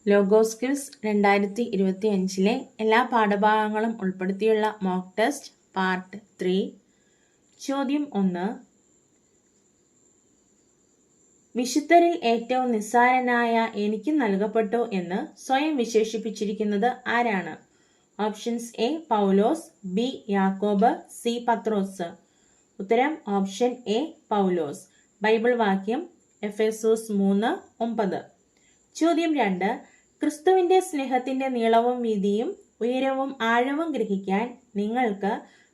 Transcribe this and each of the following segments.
Logos skills 2025 എല്ലാ പാഠഭാഗങ്ങളും ഉൾപ്പെടുത്തിയുള്ള mock test part 3. ചോദ്യം 1. വിശുദ്ധരിൽ ഏറ്റവും നിസ്സാരനായ എനിക്ക് നൽകപ്പെട്ടു എന്ന് സ്വയം വിശേഷിപ്പിച്ചിരിക്കുന്നത് ആരാണ്? ഓപ്ഷൻസ് എ പൗലോസ്, ബി യാക്കോബ്, സി പത്രോസ്. ഉത്തരം ഓപ്ഷൻ എ പൗലോസ്. ബൈബിൾ വാക്യം എഫേസോസ് 3:9. ചോദ്യം 2. ക്രിസ്തുവിന്റെ സ്നേഹത്തിന്റെ നീളവും വീതിയും ഉയരവും ആഴവും ഗ്രഹിക്കാൻ നിങ്ങൾക്ക്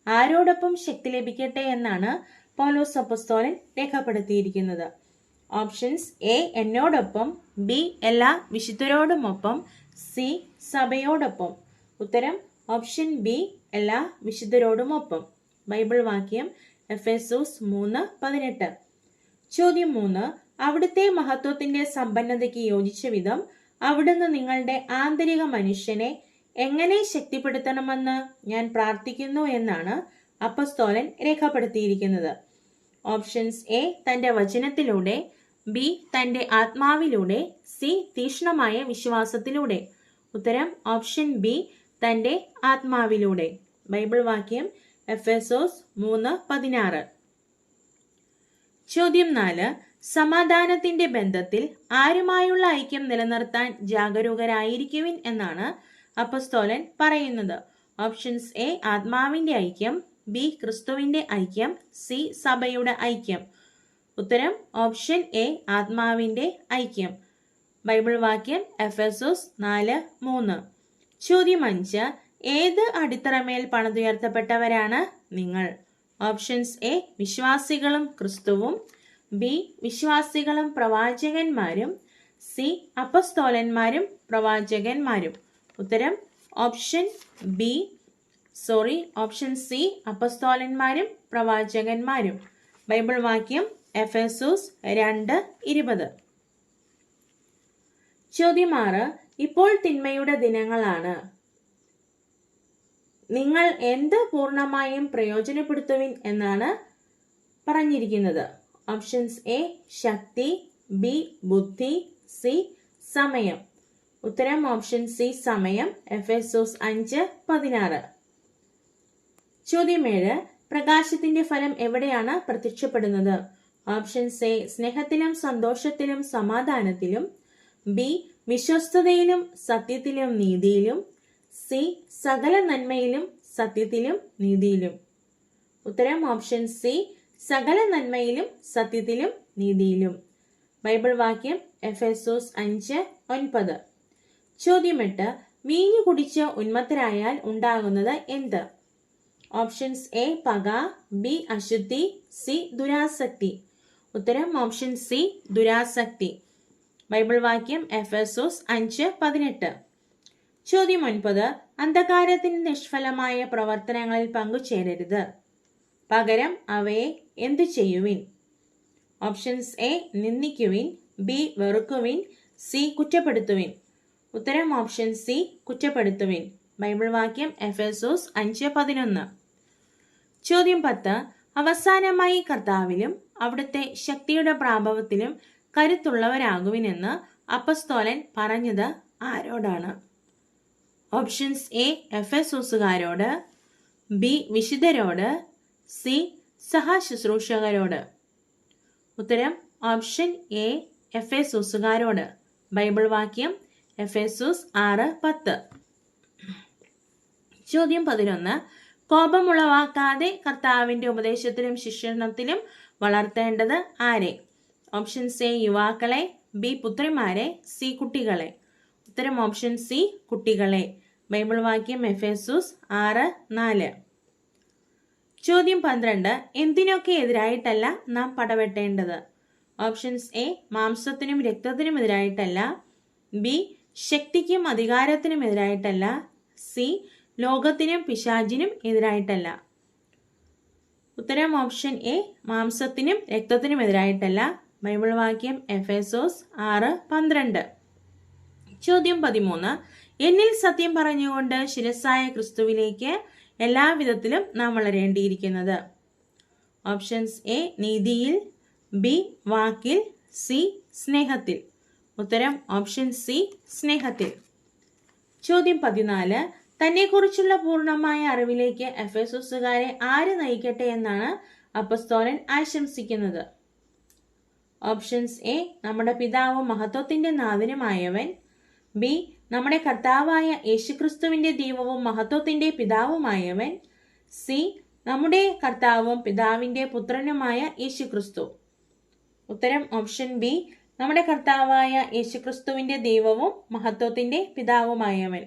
ആരോടൊപ്പം ശക്തി ലഭിക്കട്ടെ എന്നാണ് പൗലോസ് അപ്പോസ്തലൻ രേഖപ്പെടുത്തിയിരിക്കുന്നത്? ഓപ്ഷൻസ് എ എന്നോടൊപ്പം, ബി എല്ലാ വിശുദ്ധരോടുമൊപ്പം, സി സഭയോടൊപ്പം. ഉത്തരം ഓപ്ഷൻ ബി എല്ലാ വിശുദ്ധരോടുമൊപ്പം. ബൈബിൾ വാക്യം എഫേസോസ് 3:18. ചോദ്യം 3. അവിടുത്തെ മഹത്വത്തിന്റെ സമ്പന്നതയ്ക്ക് യോജിച്ച വിധം അവിടുന്ന് നിങ്ങളുടെ ആന്തരിക മനുഷ്യനെ എങ്ങനെ ശക്തിപ്പെടുത്തണമെന്ന് ഞാൻ പ്രാർത്ഥിക്കുന്നു എന്നാണ് അപ്പോസ്തലൻ രേഖപ്പെടുത്തിയിരിക്കുന്നത്? ഓപ്ഷൻസ് എ തന്റെ വചനത്തിലൂടെ, ബി തന്റെ ആത്മാവിലൂടെ, സി തീക്ഷ്ണമായ വിശ്വാസത്തിലൂടെ. ഉത്തരം ഓപ്ഷൻ ബി തന്റെ ആത്മാവിലൂടെ. ബൈബിൾ വാക്യം എഫേസോസ് 3:16. ചോദ്യം 4. സമാധാനത്തിന്റെ ബന്ധത്തിൽ ആരുമായുള്ള ഐക്യം നിലനിർത്താൻ ജാഗരൂകരായിരിക്കുവിൻ എന്നാണ് അപ്പോസ്തലൻ പറയുന്നത്? ഓപ്ഷൻസ് എ ആത്മാവിന്റെ ഐക്യം, ബി ക്രിസ്തുവിന്റെ ഐക്യം, സി സഭയുടെ ഐക്യം. ഉത്തരം ഓപ്ഷൻ എ ആത്മാവിന്റെ ഐക്യം. ബൈബിൾ വാക്യം എഫേസോസ് 4:3. ചോദ്യം 5. ഏത് അടിത്തറമേൽ പണിതുയർത്തപ്പെട്ടവരാണ് നിങ്ങൾ? ഓപ്ഷൻസ് എ വിശ്വാസികളും ക്രിസ്തുവും, ബി വിശ്വാസികളും പ്രവാചകന്മാരും, സി അപ്പോസ്തലന്മാരും പ്രവാചകന്മാരും. ഉത്തരം ഓപ്ഷൻ സി അപ്പോസ്തലന്മാരും പ്രവാചകന്മാരും. ബൈബിൾ വാക്യം എഫേസോസ് 2:20. ചോദ്യം 6. ഇപ്പോൾ തിന്മയുടെ ദിനങ്ങളാണ്. നിങ്ങൾ എന്ത് പൂർണ്ണമായും പ്രയോജനപ്പെടുത്തുവിൻ എന്നാണ് പറഞ്ഞിരിക്കുന്നത്? ഓപ്ഷൻസ് എ ശക്തി, ബി ബുദ്ധി, സി സമയം. ഉത്തരം ഓപ്ഷൻ സി സമയം. എഫേസോസ് 5:16. ചോദ്യം 7. പ്രകാശത്തിന്റെ ഫലം എവിടെയാണ് പ്രത്യക്ഷപ്പെടുന്നത്? ഓപ്ഷൻസ് എ സ്നേഹത്തിലും സന്തോഷത്തിലും സമാധാനത്തിലും, ബി വിശ്വസ്തതയിലും സത്യത്തിലും നീതിയിലും, സി സകല നന്മയിലും സത്യത്തിലും നീതിയിലും. ഉത്തരം ഓപ്ഷൻ സി സകല നന്മയിലും സത്യത്തിലും നീതിയിലും. ബൈബിൾ വാക്യം എഫേസോസ് 5:9. ചോദ്യം 8. വീഞ്ഞു കുടിച്ച് ഉന്മത്തരായാൽ ഉണ്ടാകുന്നത് എന്ത്? ഓപ്ഷൻസ് എ പക, ബി അശുദ്ധി, സി ദുരാസക്തി. ഉത്തരം ഓപ്ഷൻ സി ദുരാസക്തി. ബൈബിൾ വാക്യം എഫേസോസ് 5:18. ചോദ്യം 9. അന്ധകാരത്തിന് നിഷ്ഫലമായ പ്രവർത്തനങ്ങളിൽ പങ്കുചേരരുത്, പകരം അവയെ എന്തു ചെയ്യുവിൻ? ഓപ്ഷൻസ് എ നിന്ദിക്കുവിൻ, ബി വെറുക്കുവിൻ, സി കുറ്റപ്പെടുത്തുവിൻ. ഉത്തരം ഓപ്ഷൻ സി കുറ്റപ്പെടുത്തുവിൻ. ബൈബിൾ വാക്യം എഫേസോസ് 5:11. ചോദ്യം 10. അവസാനമായി കർത്താവിലും അവിടുത്തെ ശക്തിയുടെ പ്രാഭവത്തിലും കരുത്തുള്ളവരാകുവിനെന്ന് അപ്പോസ്തലൻ പറഞ്ഞത് ആരോടാണ്? ഓപ്ഷൻസ് എ എഫേസോസുകാരോട്, ബി വിശുദ്ധരോട്, സി സഹശുശ്രൂഷകരോട്. ഉത്തരം ഓപ്ഷൻ എ എഫേസോസുകാരോട്. ബൈബിൾ വാക്യം എഫേസോസ് 6:10. ചോദ്യം 11. കോപമുളവാക്കാതെ കർത്താവിന്റെ ഉപദേശത്തിലും ശിക്ഷണത്തിലും വളർത്തേണ്ടത് ആരെ? ഓപ്ഷൻസ് എ യുവാക്കളെ, ബി പുത്രിമാരെ, സി കുട്ടികളെ. ഉത്തരം ഓപ്ഷൻ സി കുട്ടികളെ. ബൈബിൾ വാക്യം എഫേസോസ് 6:4. ചോദ്യം 12. എന്തിനൊക്കെ എതിരായിട്ടല്ല നാം പടവെട്ടേണ്ടത്? ഓപ്ഷൻസ് എ മാംസത്തിനും രക്തത്തിനും എതിരായിട്ടല്ല, ബി ശക്തിക്കും അധികാരത്തിനും എതിരായിട്ടല്ല, സി ലോകത്തിനും പിശാചിനും എതിരായിട്ടല്ല. ഉത്തരം ഓപ്ഷൻ എ മാംസത്തിനും രക്തത്തിനും എതിരായിട്ടല്ല. ബൈബിൾ വാക്യം എഫേസോസ് 6:12. ചോദ്യം 13. എന്നിൽ സത്യം പറഞ്ഞുകൊണ്ട് ശിരസ്സായ ക്രിസ്തുവിലേക്ക് എല്ലാവിധത്തിലും നാം വളരേണ്ടിയിരിക്കുന്നത്? ഓപ്ഷൻസ് എ നീതിയിൽ, ബി വാക്കിൽ, സി സ്നേഹത്തിൽ. ഉത്തരം ഓപ്ഷൻ സി സ്നേഹത്തിൽ. ചോദ്യം 14. തന്നെക്കുറിച്ചുള്ള പൂർണ്ണമായ അറിവിലേക്ക് എഫെസോസുകാരെ ആര് നയിക്കട്ടെ എന്നാണ് അപ്പസ്തോലൻ ആശംസിക്കുന്നത്? ഓപ്ഷൻസ് എ നമ്മുടെ പിതാവും മഹത്വത്തിന്റെ നാഥനുമായവൻ, ബി നമ്മുടെ കർത്താവായ യേശുക്രിസ്തുവിന്റെ ദൈവവും മഹത്വത്തിന്റെ പിതാവുമായവൻ, സി നമ്മുടെ കർത്താവും പിതാവിന്റെ പുത്രനുമായ യേശുക്രിസ്തു. ഉത്തരം ഓപ്ഷൻ ബി നമ്മുടെ കർത്താവായ യേശുക്രിസ്തുവിന്റെ ദൈവവും മഹത്വത്തിന്റെ പിതാവുമായവൻ.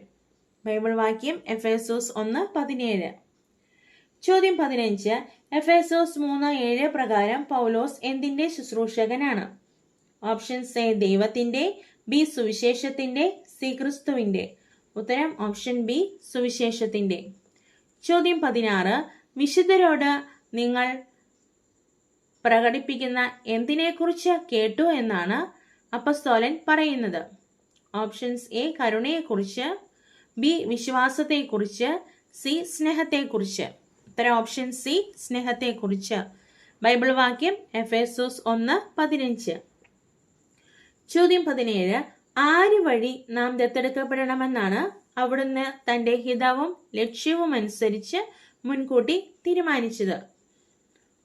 ബൈബിൾ വാക്യം എഫേസോസ് 1:17. ചോദ്യം 15. എഫേസോസ് 3:7 പ്രകാരം പൗലോസ് എന്തിന്റെ ശുശ്രൂഷകനാണ്? ഓപ്ഷൻസ് എ ദൈവത്തിന്റെ, ബി സുവിശേഷത്തിന്റെ, സി ക്രിസ്തുവിന്റെ. ഉത്തരം ഓപ്ഷൻ ബി സുവിശേഷത്തിന്റെ. ചോദ്യം 16. വിശുദ്ധരോട് നിങ്ങൾ പ്രകടിപ്പിക്കുന്ന എന്തിനെക്കുറിച്ച് കേട്ടു എന്നാണ് അപ്പസ്തോലൻ പറയുന്നത്? ഓപ്ഷൻസ് എ കരുണയെക്കുറിച്ച്, ബി വിശ്വാസത്തെക്കുറിച്ച്, സി സ്നേഹത്തെക്കുറിച്ച്. ഉത്തരം ഓപ്ഷൻ സി സ്നേഹത്തെക്കുറിച്ച്. ബൈബിൾ വാക്യം എഫേസോസ് 1:15. ചോദ്യം 17. ആര് വഴി നാം ദത്തെടുക്കപ്പെടണമെന്നാണ് അവിടുന്ന് തന്റെ ഹിതവും ലക്ഷ്യവും അനുസരിച്ച് മുൻകൂട്ടി തീരുമാനിച്ചത്?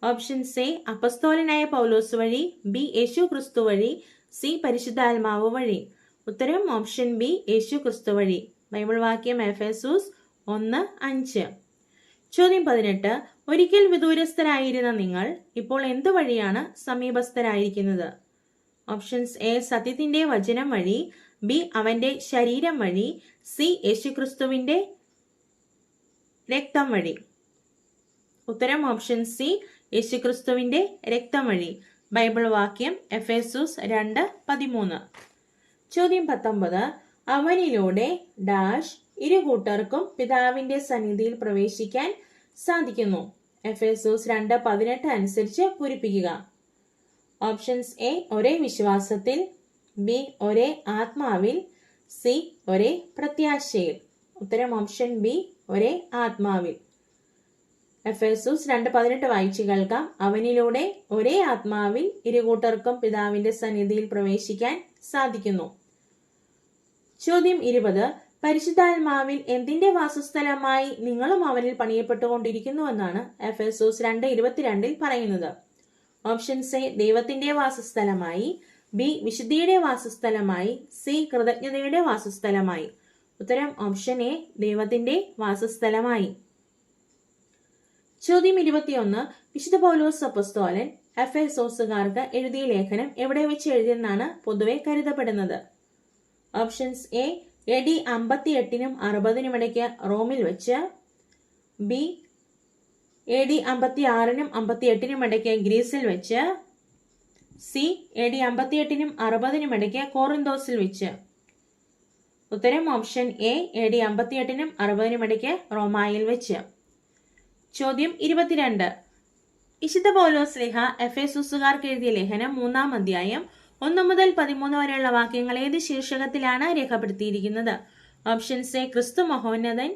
ഓപ്ഷൻസ് എ അപ്പസ്തോലനായ പൗലോസ് വഴി, ബി യേശു ക്രിസ്തു വഴി, സി പരിശുദ്ധാത്മാവ് വഴി. ഉത്തരം ഓപ്ഷൻ ബി യേശു ക്രിസ്തു വഴി. ബൈബിൾ വാക്യം എഫേസോസ് 1:5. ചോദ്യം 18. ഒരിക്കൽ വിദൂരസ്ഥരായിരുന്ന നിങ്ങൾ ഇപ്പോൾ എന്തു വഴിയാണ് സമീപസ്ഥരായിരിക്കുന്നത്? ഓപ്ഷൻസ് എ സത്യത്തിന്റെ വചനം വഴി, ബി അവന്റെ ശരീരം വഴി, സി യേശുക്രിസ്തുവിന്റെ രക്തം വഴി. ഉത്തരം ഓപ്ഷൻ സി യേശുക്രിസ്തുവിന്റെ രക്തം വഴി. ബൈബിൾ വാക്യം എഫേസോസ് 2:13. ചോദ്യം 19. അവനിലൂടെ ഡാഷ് ഇരു കൂട്ടർക്കും പിതാവിന്റെ സന്നിധിയിൽ പ്രവേശിക്കാൻ സാധിക്കുന്നു. എഫേസോസ് 2:18 അനുസരിച്ച് പൂരിപ്പിക്കുക. ഓപ്ഷൻസ് എ ഒരേ വിശ്വാസത്തിൽ, ബി ഒരേ ആത്മാവിൽ, സി ഒരേ പ്രത്യാശയിൽ. ഉത്തരം ഓപ്ഷൻ ബി ഒരേ ആത്മാവിൽ. എഫേസോസ് 2:18 വായിച്ചു കേൾക്കാം. അവനിലൂടെ ഒരേ ആത്മാവിൽ ഇരുകൂട്ടർക്കും പിതാവിന്റെ സന്നിധിയിൽ പ്രവേശിക്കാൻ സാധിക്കുന്നു. ചോദ്യം 20. പരിശുദ്ധാത്മാവിൽ എന്തിന്റെ വാസസ്ഥലമായി നിങ്ങളും അവനിൽ പണിയപ്പെട്ടുകൊണ്ടിരിക്കുന്നുവെന്നാണ് എഫേസോസ് 2:22 പറയുന്നത്? ഓപ്ഷൻസ് എ ദൈവത്തിന്റെ വാസസ്ഥലമായി, ബി വിശുദ്ധിയുടെ വാസസ്ഥലമായി, സി കൃതജ്ഞതയുടെ വാസസ്ഥലമായി. ഉത്തരം ഓപ്ഷൻ എ ദൈവത്തിന്റെ വാസസ്ഥലമായി. ചോദ്യം 21. വിശുദ്ധ പൗലോസ് അപ്പോസ്തലൻ എഫേസോസുകാർക്ക് എഴുതിയ ലേഖനം എവിടെ വെച്ച് എഴുതിയെന്നാണ് പൊതുവെ കരുതപ്പെടുന്നത്? ഓപ്ഷൻസ് എ AD 58-നും 60-നും ഇടയ്ക്ക് റോമിൽ വെച്ച്, ബി AD 56-നും 58-നും ഇടയ്ക്ക് ഗ്രീസിൽ വെച്ച്, സി AD 58-നും 60-നും ഇടയ്ക്ക് കോറിന്തോസിൽ വെച്ച്. ഉത്തരം ഓപ്ഷൻ എ AD 58-നും 60-നും ഇടയ്ക്ക് റോമായിൽ വെച്ച്. ചോദ്യം 22. വിശുദ്ധ പൗലോസ് ശ്ലീഹ എഫേസോസുകാർക്ക് എഴുതിയ ലേഖനം 3-ാം അധ്യായം 1 മുതൽ 13 വരെയുള്ള വാക്യങ്ങൾ ഏത് ശീർഷകത്തിലാണ് രേഖപ്പെടുത്തിയിരിക്കുന്നത്? ഓപ്ഷൻസ് എ ക്രിസ്തു മഹോന്നതൻ,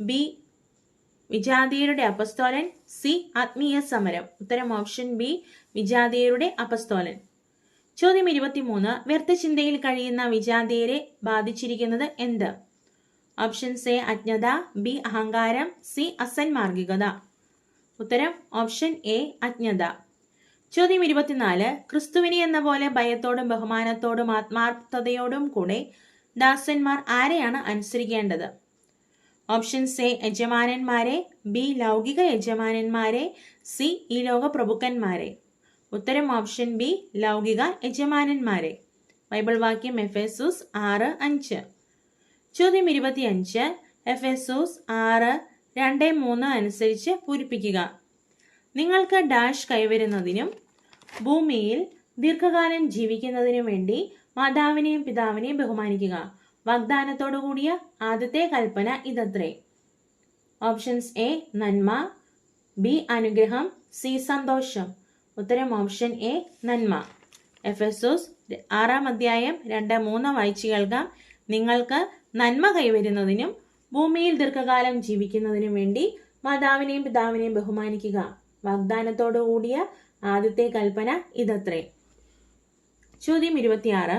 ബി വിജാതീയരുടെ അപ്പസ്തോലൻ, സി ആത്മീയ സമരം. ഉത്തരം ഓപ്ഷൻ ബി വിജാതീയരുടെ അപ്പസ്തോലൻ. ചോദ്യം 23. വ്യർത്ഥചിന്തയിൽ കഴിയുന്ന വിജാതീയരെ ബാധിച്ചിരിക്കുന്നത് എന്ത്? ഓപ്ഷൻസ് എ അജ്ഞത, ബി അഹങ്കാരം, സി അസന്മാർഗികത. ഉത്തരം ഓപ്ഷൻ എ അജ്ഞത. ചോദ്യം 24. ക്രിസ്തുവിനെ എന്ന പോലെ ഭയത്തോടും ബഹുമാനത്തോടും ആത്മാർത്ഥതയോടും കൂടെ ദാസന്മാർ ആരെയാണ് അനുസരിക്കേണ്ടത്? ഓപ്ഷൻസ് എ യജമാനന്മാരെ, ബി ലൗകിക യജമാനന്മാരെ, സി ഈ ലോക പ്രഭുക്കന്മാരെ. ഉത്തരം ഓപ്ഷൻ ബി ലൗകിക യജമാനന്മാരെ. ബൈബിൾ വാക്യം എഫേസോസ് 6:5. ചോദ്യം 25. എഫേസോസ് 6:2-3 അനുസരിച്ച് പൂരിപ്പിക്കുക. നിങ്ങൾക്ക് ഡാഷ് കൈവരുന്നതിനും ഭൂമിയിൽ ദീർഘകാലം ജീവിക്കുന്നതിനും വേണ്ടി മാതാവിനെയും പിതാവിനെയും ബഹുമാനിക്കുക. വാഗ്ദാനത്തോടു കൂടിയ ആദ്യത്തെ കൽപ്പന ഇതത്രേ. ഓപ്ഷൻസ് എ നന്മ, ബി അനുഗ്രഹം, സി സന്തോഷം. ഉത്തരം ഓപ്ഷൻ എ നന്മ. എഫേസോസ് 6-ാം അധ്യായം 2-3 വായിച്ചു കേൾക്കാം. നിങ്ങൾക്ക് നന്മ കൈവരുന്നതിനും ഭൂമിയിൽ ദീർഘകാലം ജീവിക്കുന്നതിനും വേണ്ടി മാതാവിനെയും പിതാവിനെയും ബഹുമാനിക്കുക. വാഗ്ദാനത്തോടു കൂടിയ ആദ്യത്തെ കൽപ്പന ഇതത്രേ. ചോദ്യം 26.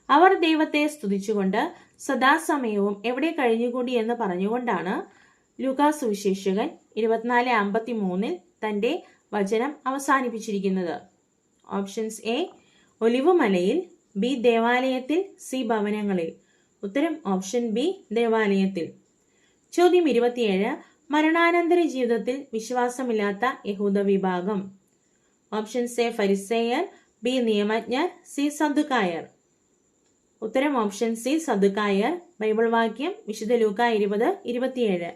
അവർ ദൈവത്തെ സ്തുതിച്ചുകൊണ്ട് സദാസമയവും എവിടെ കഴിഞ്ഞുകൂടി എന്ന് പറഞ്ഞുകൊണ്ടാണ് ലൂക്കാ സുവിശേഷകൻ 24:53 തന്റെ വചനം അവസാനിപ്പിച്ചിരിക്കുന്നത്. ഓപ്ഷൻസ് എ ഒലിവ് മലയിൽ, ബി ദേവാലയത്തിൽ, സി ഭവനങ്ങളിൽ. ഉത്തരം ഓപ്ഷൻ ബി ദേവാലയത്തിൽ. ചോദ്യം 27. മരണാനന്തര ജീവിതത്തിൽ വിശ്വാസമില്ലാത്ത യഹൂദ വിഭാഗം. ഓപ്ഷൻസ് എ ഫരിസേയർ, ബി നിയമജ്ഞർ, സി സദുക്കായർ. ഉത്തരം ഓപ്ഷൻ സി സദുക്കായർ. ബൈബിൾ വാക്യം വിശുദ്ധ ലൂക്കാ 20:27.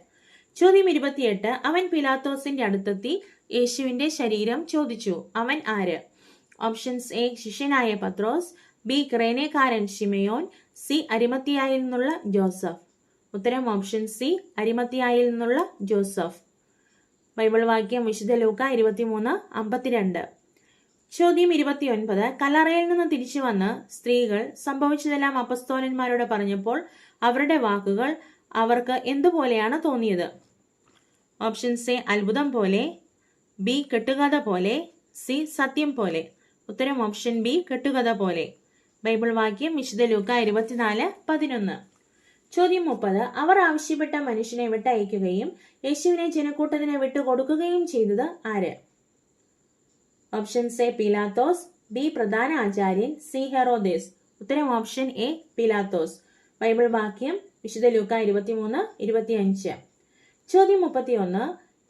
ചോദ്യം 28. അവൻ പിലാത്തോസിന്റെ അടുത്തെത്തി യേശുവിന്റെ ശരീരം ചോദിച്ചു. അവൻ ആര്? ഓപ്ഷൻസ് എ ശിഷ്യനായ പത്രോസ്, ബി ക്രേനേക്കാരൻ ശിമയോൻ, സി അരിമത്തിയായിൽ നിന്നുള്ള ജോസഫ്. ഉത്തരം ഓപ്ഷൻ സി അരിമത്തിയായിൽ നിന്നുള്ള ജോസഫ്. ബൈബിൾ വാക്യം വിശുദ്ധ ലൂക്ക 23:52. ചോദ്യം 29. കല്ലറയിൽ നിന്ന് തിരിച്ചു വന്ന് സ്ത്രീകൾ സംഭവിച്ചതെല്ലാം അപ്പസ്തോലന്മാരോട് പറഞ്ഞപ്പോൾ അവരുടെ വാക്കുകൾ അവർക്ക് എന്തുപോലെയാണ് തോന്നിയത്? ഓപ്ഷൻസ് എ അത്ഭുതം പോലെ, ബി കെട്ടുകഥ പോലെ, സി സത്യം പോലെ. ഉത്തരം ഓപ്ഷൻ ബി കെട്ടുകഥ പോലെ. ബൈബിൾ വാക്യം വിശുദ്ധ ലൂക്ക 24:11. ചോദ്യം 30. അവർ ആവശ്യപ്പെട്ട മനുഷ്യനെ വിട്ടയക്കുകയും യേശുവിനെ ജനക്കൂട്ടത്തിന് വിട്ടുകൊടുക്കുകയും ചെയ്തത് ആര്? ഓപ്ഷൻസ് എ പീലാത്തോസ്, ബി പ്രധാന ആചാര്യൻ, സി ഹെറോദേസ്. ഉത്തരം ഓപ്ഷൻ എ പീലാത്തോസ്. ബൈബിൾ വാക്യം വിശുദ്ധ ലൂക്ക 23:25. ചോദ്യം 31.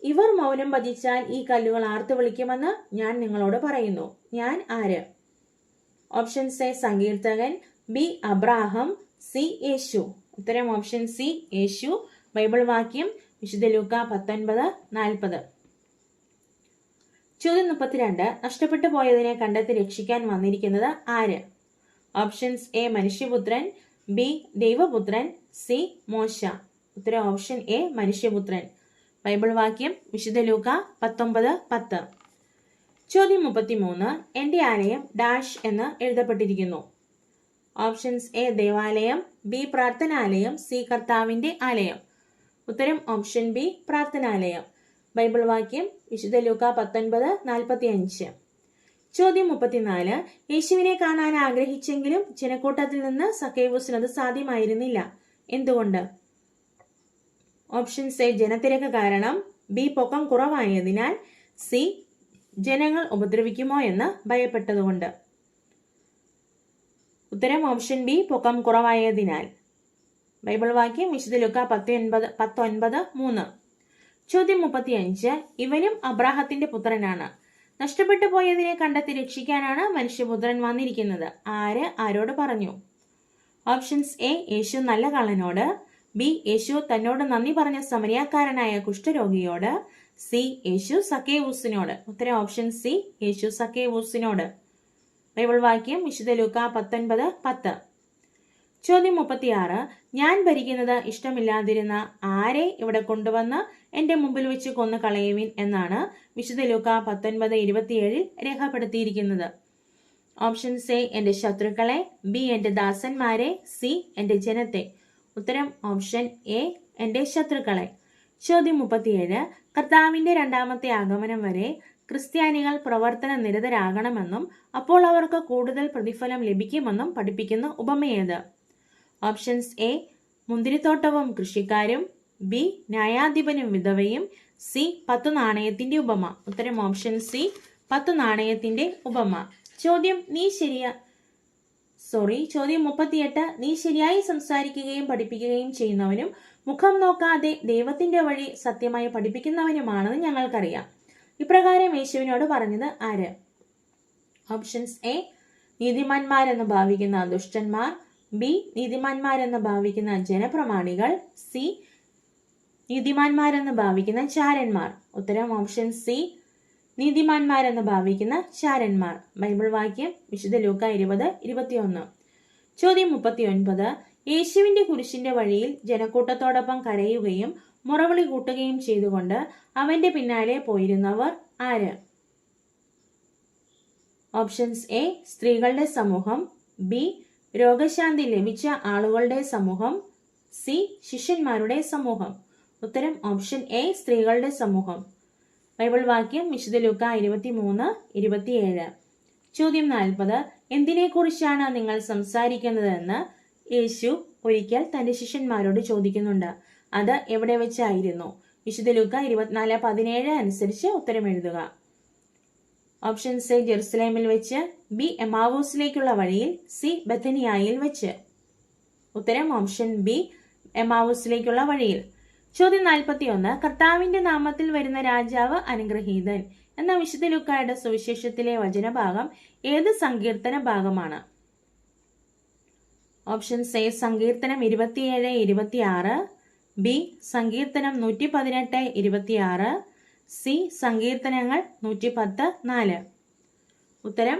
ഇവർ മൗനം ഭജിച്ചാൽ ഈ കല്ലുകൾ ആർത്തു വിളിക്കുമെന്ന് ഞാൻ നിങ്ങളോട് പറയുന്നു. ഞാൻ ആര്? ഓപ്ഷൻസ് എ സങ്കീർത്തകൻ, ബി അബ്രാഹം, സി യേശു. ഉത്തരം ഓപ്ഷൻ സി യേശു. ബൈബിൾ വാക്യം വിശുദ്ധ ലൂക്ക 19:40. ചോദ്യം 32. നഷ്ടപ്പെട്ടു പോയതിനെ കണ്ടെത്തി രക്ഷിക്കാൻ വന്നിരിക്കുന്നത് ആര്? ഓപ്ഷൻസ് എ മനുഷ്യപുത്രൻ, ബി ദൈവപുത്രൻ, സി മോശ. ഉത്തരം ഓപ്ഷൻ എ മനുഷ്യപുത്രൻ. ബൈബിൾ വാക്യം വിശുദ്ധ ലൂക്ക 19:10. ചോദ്യം 33. എന്റെ ആലയം ഡാഷ് എന്ന് എഴുതപ്പെട്ടിരിക്കുന്നു. ഓപ്ഷൻസ് എ ദേവാലയം, ബി പ്രാർത്ഥനാലയം, സി കർത്താവിന്റെ ആലയം. ഉത്തരം ഓപ്ഷൻ ബി പ്രാർത്ഥനാലയം. ബൈബിൾ വാക്യം വിശുദ്ധ ലൂക്ക 19:45. ചോദ്യം 34. യേശുവിനെ കാണാൻ ആഗ്രഹിച്ചെങ്കിലും ജനക്കൂട്ടത്തിൽ നിന്ന് സക്കേവൂസിന് അത് സാധ്യമായിരുന്നില്ല. എന്തുകൊണ്ട്? ഓപ്ഷൻസ് എ ജനത്തിരക്ക് കാരണം, ബി പൊക്കം കുറവായതിനാൽ, സി ജനങ്ങൾ ഉപദ്രവിക്കുമോ എന്ന് ഭയപ്പെട്ടതുകൊണ്ട്. ഉത്തരം ഓപ്ഷൻ ബി പൊക്കം കുറവായതിനാൽ. ബൈബിൾ വാക്യം വിശുദ്ധ ലൂക്ക 19:3. ചോദ്യം 35. ഇവനും അബ്രാഹത്തിന്റെ പുത്രനാണ്. നഷ്ടപ്പെട്ടു പോയതിനെ കണ്ടെത്തി രക്ഷിക്കാനാണ് മനുഷ്യപുത്രൻ വന്നിരിക്കുന്നത്. ആര് ആരോട് പറഞ്ഞു? ഓപ്ഷൻസ് എ യേശു നല്ല കള്ളനോട്, ബി യേശു തന്നോട് നന്ദി പറഞ്ഞ സമരിയാക്കാരനായ കുഷ്ഠരോഗിയോട്, സി യേശു സക്കേവൂസിനോട്. ഉത്തരം ഓപ്ഷൻ സി യേശു സക്കേവൂസിനോട്. ബൈബിൾ വാക്യം വിശുദ്ധ ലൂക്ക 19:10. ചോദ്യം 36. ഞാൻ ഭരിക്കുന്നത് ഇഷ്ടമില്ലാതിരുന്ന ആരെ ഇവിടെ കൊണ്ടുവന്ന് എന്റെ മുമ്പിൽ വെച്ച് കൊന്നു കളയുവിൻ എന്നാണ് വിശുദ്ധ ലൂക്ക 19:27 രേഖപ്പെടുത്തിയിരിക്കുന്നത്. ഓപ്ഷൻസ് എ എന്റെ ശത്രുക്കളെ, ബി എന്റെ ദാസന്മാരെ, സി എന്റെ ജനത്തെ. ഉത്തരം ഓപ്ഷൻ എ എന്റെ ശത്രുക്കളെ. ചോദ്യം 37. കർത്താവിന്റെ രണ്ടാമത്തെ ആഗമനം വരെ ക്രിസ്ത്യാനികൾ പ്രവർത്തന നിരതരാകണമെന്നും അപ്പോൾ അവർക്ക് കൂടുതൽ പ്രതിഫലം ലഭിക്കുമെന്നും പഠിപ്പിക്കുന്ന ഉപമയേത്? ഓപ്ഷൻസ് എ മുന്തിരിത്തോട്ടവും കൃഷിക്കാരും, ബി ന്യായാധിപനും വിധവയും, സി 10 നാണയത്തിന്റെ ഉപമ. ഉത്തരം ഓപ്ഷൻ സി 10 നാണയത്തിന്റെ ഉപമ. ചോദ്യം 38. നീ ശരിയായി സംസാരിക്കുകയും പഠിപ്പിക്കുകയും ചെയ്യുന്നവനും മുഖം നോക്കാതെ ദൈവത്തിന്റെ വഴി സത്യമായി പഠിപ്പിക്കുന്നവനുമാണെന്ന് ഞങ്ങൾക്കറിയാം. ഇപ്രകാരം യേശുവിനോട് പറഞ്ഞത് ആര്? ഓപ്ഷൻസ് എ നീതിമാന്മാരെന്ന് ഭാവിക്കുന്ന ദുഷ്ടന്മാർ, ബി നീതിമാന്മാരെന്ന് ഭാവിക്കുന്ന ജനപ്രമാണികൾ, സി നീതിമാന്മാരെന്ന് ഭാവിക്കുന്ന ചാരന്മാർ. ഉത്തരം ഓപ്ഷൻ സി നീതിമാന്മാരെന്ന് ഭാവിക്കുന്ന ചാരന്മാർ. ബൈബിൾ വാക്യം വിശുദ്ധ ലൂക്ക 20:21. ചോദ്യം 39. യേശുവിന്റെ കുരിശിന്റെ വഴിയിൽ ജനക്കൂട്ടത്തോടൊപ്പം കരയുകയും മുറവിളി കൂട്ടുകയും ചെയ്തുകൊണ്ട് അവന്റെ പിന്നാലെ പോയിരുന്നവർ ആര്? ഓപ്ഷൻസ് എ സ്ത്രീകളുടെ സമൂഹം, ബി രോഗശാന്തി ലഭിച്ച ആളുകളുടെ സമൂഹം, സി ശിഷ്യന്മാരുടെ സമൂഹം. ഉത്തരം ഓപ്ഷൻ എ സ്ത്രീകളുടെ സമൂഹം. ബൈബിൾ വാക്യം വിശുദ്ധ ലൂക്ക 23:27. ചോദ്യം 40. എന്തിനെക്കുറിച്ചാണ് നിങ്ങൾ സംസാരിക്കുന്നതെന്ന് യേശു ഒരിക്കൽ തന്റെ ശിഷ്യന്മാരോട് ചോദിക്കുന്നുണ്ട്. അത് എവിടെ വെച്ചായിരുന്നു? വിശുദ്ധ ലൂക്ക 24:17 അനുസരിച്ച് ഉത്തരം എഴുതുക. ഓപ്ഷൻസ് എ ജെറുസലേമിൽ വെച്ച്, ബി എമാവൂസിലേക്കുള്ള വഴിയിൽ, സി ബethനിയായിൽ വെച്ച്. ഉത്തരം ഓപ്ഷൻ ബി എമാവൂസിലേക്കുള്ള വഴിയിൽ. ചോദ്യം 41. കർത്താവിന്റെ നാമത്തിൽ വരുന്ന രാജാവ് അനുഗ്രഹീതൻ എന്ന വിശുദ്ധ ലൂക്കായുടെ സുവിശേഷത്തിലെ വചനഭാഗം ഏത് സങ്കീർത്തന ഭാഗമാണ്? ഓപ്ഷൻസ് എ സങ്കീർത്തനം 27-26, ബി സങ്കീർത്തനം 118-26, സി സങ്കീർത്തനങ്ങൾ 110-4. ഉത്തരം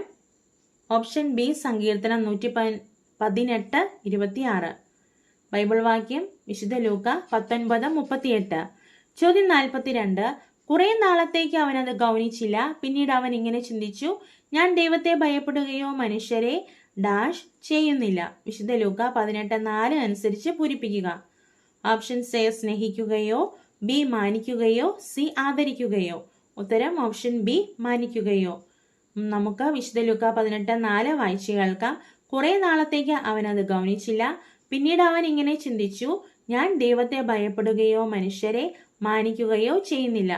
ഓപ്ഷൻ ബി സങ്കീർത്തനം 118-26. ബൈബിൾ വാക്യം വിശുദ്ധ ലൂക്ക 19:38. ചോദ്യം 42. കുറെ നാളത്തേക്ക് അവൻ അത് ഗൗനിച്ചില്ല. പിന്നീട് അവൻ ഇങ്ങനെ ചിന്തിച്ചു, ഞാൻ ദൈവത്തെ ഭയപ്പെടുകയോ മനുഷ്യരെ ഡാഷ് ചെയ്യുന്നില്ല. വിശുദ്ധ ലൂക്ക 18:4 അനുസരിച്ച് പൂരിപ്പിക്കുക. ഓപ്ഷൻസ് എ സ്നേഹിക്കുകയോ, ബി മാനിക്കുകയോ, സി ആദരിക്കുകയോ. ഉത്തരം ഓപ്ഷൻ ബി മാനിക്കുകയോ. നമുക്ക് വിശുദ്ധ ലൂക്ക 18:4 വായിച്ചു കേൾക്കാം. കുറെ നാളത്തേക്ക് അവൻ അത് ഗൗനിച്ചില്ല. പിന്നീട് അവൻ ഇങ്ങനെ ചിന്തിച്ചു, ഞാൻ ദൈവത്തെ ഭയപ്പെടുകയോ മനുഷ്യരെ മാനിക്കുകയോ ചെയ്യുന്നില്ല.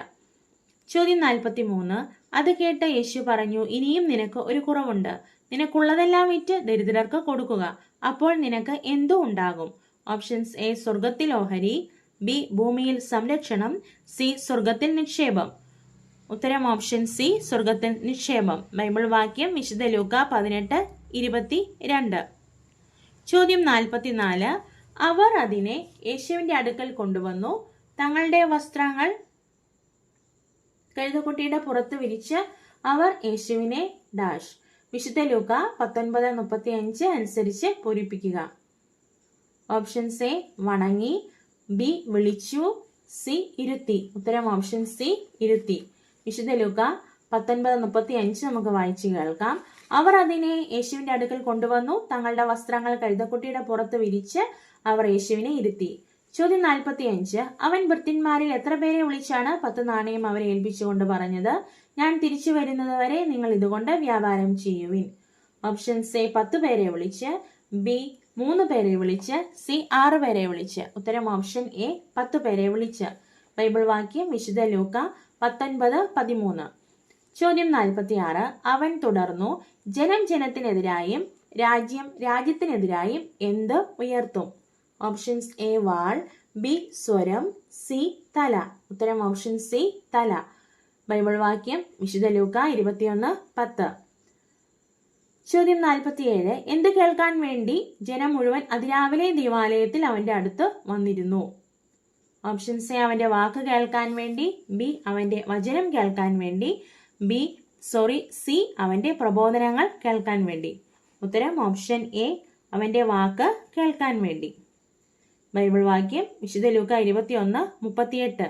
ചോദ്യം 43. അത് കേട്ട യേശു പറഞ്ഞു, ഇനിയും നിനക്ക് ഒരു കുറവുണ്ട്. നിനക്കുള്ളതെല്ലാം വിറ്റ് ദരിദ്രർക്ക് കൊടുക്കുക. അപ്പോൾ നിനക്ക് എന്തു ഉണ്ടാകും? ഓപ്ഷൻസ് എ സ്വർഗത്തിൽ ഓഹരി, ബി ഭൂമിയിൽ സംരക്ഷണം, സി സ്വർഗത്തിൽ നിക്ഷേപം. ഉത്തരം ഓപ്ഷൻ സി സ്വർഗത്തിൽ നിക്ഷേപം. ബൈബിൾ വാക്യം വിശുദ്ധ ലൂക്ക 18:22. ചോദ്യം 44. അവർ അതിനെ യേശുവിന്റെ അടുക്കൽ കൊണ്ടുവന്നു. തങ്ങളുടെ വസ്ത്രങ്ങൾ കഴുതക്കുട്ടിയുടെ പുറത്ത് വിരിച്ച് അവർ യേശുവിനെ ഡാഷ്. വിശുദ്ധ ലൂക്ക 19:35 അനുസരിച്ച് പൂരിപ്പിക്കുക. ഓപ്ഷൻസ് എ വണങ്ങി, ബി വിളിച്ചു, സി ഇരുത്തി. ഉത്തരം ഓപ്ഷൻ സി ഇരുത്തി. വിശുദ്ധ ലൂക്ക 19:35 നമുക്ക് വായിച്ചു കേൾക്കാം. അവർ അതിനെ യേശുവിന്റെ അടുക്കൽ കൊണ്ടുവന്നു. തങ്ങളുടെ വസ്ത്രങ്ങൾ കഴുതക്കുട്ടിയുടെ പുറത്ത് വിരിച്ച് അവർ യേശുവിനെ ഇരുത്തി. ചോദ്യം 45. അവൻ ഭൃത്യന്മാരിൽ എത്ര പേരെ വിളിച്ചാണ് 10 നാണയം അവരെ ഏൽപ്പിച്ചുകൊണ്ട് പറഞ്ഞത്, ഞാൻ തിരിച്ചു വരുന്നത് വരെ നിങ്ങൾ ഇതുകൊണ്ട് വ്യാപാരം ചെയ്യുവിൻ? ഓപ്ഷൻസ് എ 10 പേരെ വിളിച്ച്, ബി 3 പേരെ വിളിച്ച്, സി 6 പേരെ വിളിച്ച്. ഉത്തരം ഓപ്ഷൻ എ 10 പേരെ വിളിച്ച്. ബൈബിൾ വാക്യം വിശുദ്ധ ലൂക്ക 19:13. ചോദ്യം 46. അവൻ തുടർന്നു, ജനം ജനത്തിനെതിരായും രാജ്യം രാജ്യത്തിനെതിരായും എന്ത് ഉയർത്തും? ഓപ്ഷൻസ് എ വാൾ, ബി സ്വരം, സി തല. ഉത്തരം ഓപ്ഷൻ സി തല. ബൈബിൾ വാക്യം വിശുദ്ധ ലൂക്ക 21:10. ചോദ്യം 47. എന്ത് കേൾക്കാൻ വേണ്ടി ജനം മുഴുവൻ അതിരാവിലെ ദൈവാലയത്തിൽ അവന്റെ അടുത്ത് വന്നിരുന്നു? ഓപ്ഷൻസ് എ അവന്റെ വാക്ക് കേൾക്കാൻ വേണ്ടി, ബി അവന്റെ വചനം കേൾക്കാൻ വേണ്ടി, സി അവന്റെ പ്രബോധനങ്ങൾ കേൾക്കാൻ വേണ്ടി. ഉത്തരം ഓപ്ഷൻ എ അവന്റെ വാക്ക് കേൾക്കാൻ വേണ്ടി. ബൈബിൾ വാക്യം വിശുദ്ധ ലൂക്ക 21:38.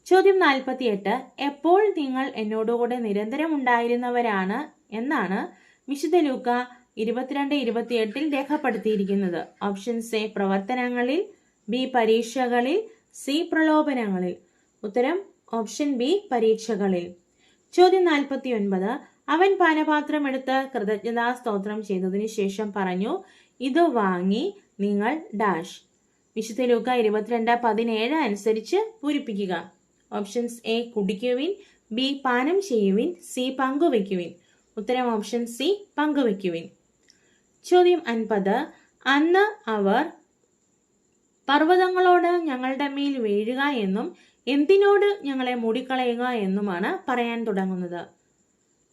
ചോദ്യം 48. എപ്പോൾ നിങ്ങൾ എന്നോടുകൂടെ നിരന്തരം ഉണ്ടായിരുന്നവരാണ് എന്നാണ് വിശുദ്ധ ലൂക്ക 22:28 രേഖപ്പെടുത്തിയിരിക്കുന്നത്? ഓപ്ഷൻസ് എ പ്രവർത്തനങ്ങളിൽ, ബി പരീക്ഷകളിൽ, സി പ്രലോഭനങ്ങളിൽ. ഉത്തരം ഓപ്ഷൻ ബി പരീക്ഷകളിൽ. ചോദ്യം 49. അവൻ പാനപാത്രം എടുത്ത് കൃതജ്ഞതാ സ്തോത്രം ചെയ്തതിനു ശേഷം പറഞ്ഞു, ഇത് വാങ്ങി നിങ്ങൾ ഡാഷ്. വിശുദ്ധ ലൂക്ക 22:17 അനുസരിച്ച് പൂരിപ്പിക്കുക. ഓപ്ഷൻസ് എ കുടിക്കുവിൻ, ബി പാനം ചെയ്യുവിൻ, സി പങ്കുവെക്കുവിൻ. ഉത്തരം ഓപ്ഷൻ സി പങ്കുവെക്കുവിൻ. ചോദ്യം 50. അന്ന് അവർ പർവ്വതങ്ങളോട് ഞങ്ങളുടെ മേൽ വീഴുക എന്നും എന്തിനോട് ഞങ്ങളെ മൂടിക്കളയുക എന്നുമാണ് പറയാൻ തുടങ്ങുന്നത്?